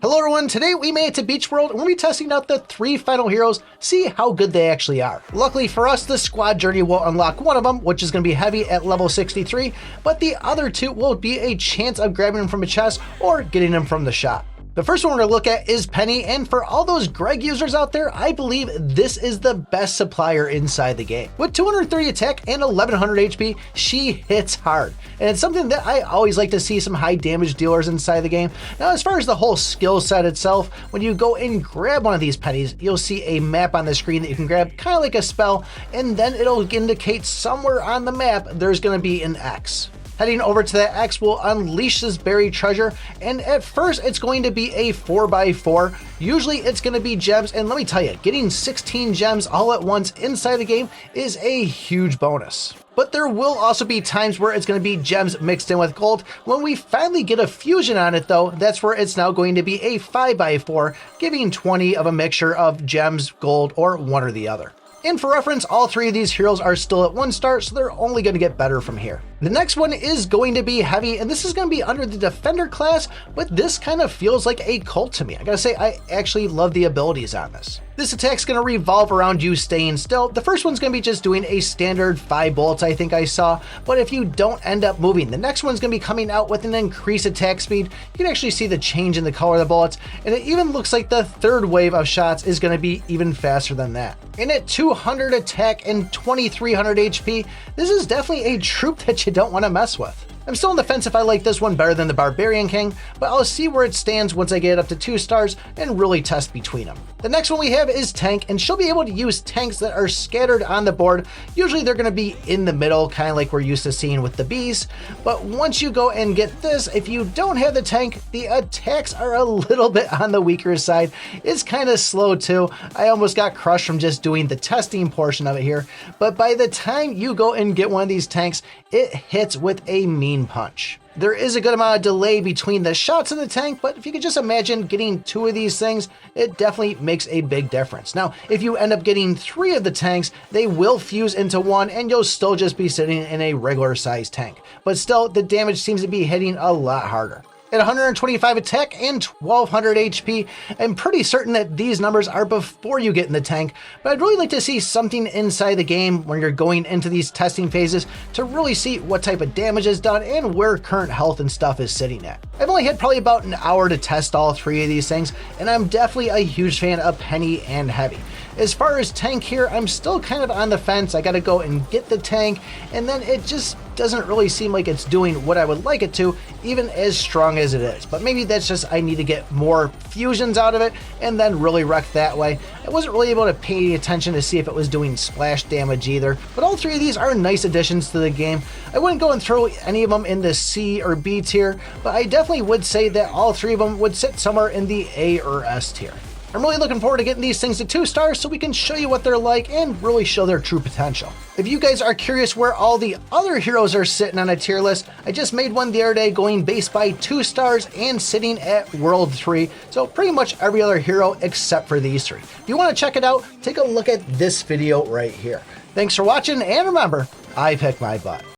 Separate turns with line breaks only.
Hello everyone, today we made it to Beach World and we'll be testing out the 3 final heroes, see how good they actually are. Luckily for us, the squad journey will unlock one of them, which is going to be heavy at level 63, but the other 2 will be a chance of grabbing them from a chest or getting them from the shop. The first one we're going to look at is Penny, and for all those Greg users out there, I believe this is the best supplier inside the game. With 230 attack and 1100 HP, she hits hard, and it's something that I always like to see some high damage dealers inside the game. Now, as far as the whole skill set itself, when you go and grab one of these pennies, you'll see a map on the screen that you can grab, kind of like a spell, and then it'll indicate somewhere on the map there's going to be an X. Heading over to that X will unleash this buried treasure, and at first it's going to be a 4x4. Usually it's going to be gems, and let me tell you, getting 16 gems all at once inside the game is a huge bonus. But there will also be times where it's going to be gems mixed in with gold. When we finally get a fusion on it though, that's where it's now going to be a 5x4, giving 20 of a mixture of gems, gold, or one or the other. And for reference, all 3 of these heroes are still at 1 star, so they're only going to get better from here. The next one is going to be heavy, and this is going to be under the defender class, but this kind of feels like a cult to me. I gotta say, I actually love the abilities on this. This attack's going to revolve around you staying still. The first one's going to be just doing a standard 5 bullets, I think I saw, but if you don't end up moving, the next one's going to be coming out with an increased attack speed. You can actually see the change in the color of the bullets, and it even looks like the third wave of shots is going to be even faster than that. And at 200 attack and 2300 HP, this is definitely a troop that you don't want to mess with. I'm still on the fence if I like this one better than the Barbarian King, but I'll see where it stands once I get it up to 2 stars and really test between them. The next one we have is Tank, and she'll be able to use tanks that are scattered on the board. Usually they're going to be in the middle, kind of like we're used to seeing with the bees, but once you go and get this, if you don't have the tank, the attacks are a little bit on the weaker side. It's kind of slow too. I almost got crushed from just doing the testing portion of it here, but by the time you go and get one of these tanks, it hits with a mean punch. There is a good amount of delay between the shots of the tank, but if you could just imagine getting 2 of these things, it definitely makes a big difference. Now, if you end up getting 3 of the tanks, they will fuse into one and you'll still just be sitting in a regular sized tank. But still, the damage seems to be hitting a lot harder. At 125 attack and 1200 HP, I'm pretty certain that these numbers are before you get in the tank, but I'd really like to see something inside the game when you're going into these testing phases to really see what type of damage is done and where current health and stuff is sitting at. I've only had probably about an hour to test all 3 of these things, and I'm definitely a huge fan of Penny and Heavy. As far as tank here, I'm still kind of on the fence. I gotta go and get the tank, and then it just doesn't really seem like it's doing what I would like it to, even as strong as it is. But maybe that's just I need to get more fusions out of it and then really wreck that way. I wasn't really able to pay any attention to see if it was doing splash damage either, but all 3 of these are nice additions to the game. I wouldn't go and throw any of them in the C or B tier, but I definitely would say that all 3 of them would sit somewhere in the A or S tier. I'm really looking forward to getting these things to 2 stars so we can show you what they're like and really show their true potential. If you guys are curious where all the other heroes are sitting on a tier list, I just made one the other day going base by 2 stars and sitting at World 3, so pretty much every other hero except for these 3. If you want to check it out, take a look at this video right here. Thanks for watching, and remember, I pick my butt.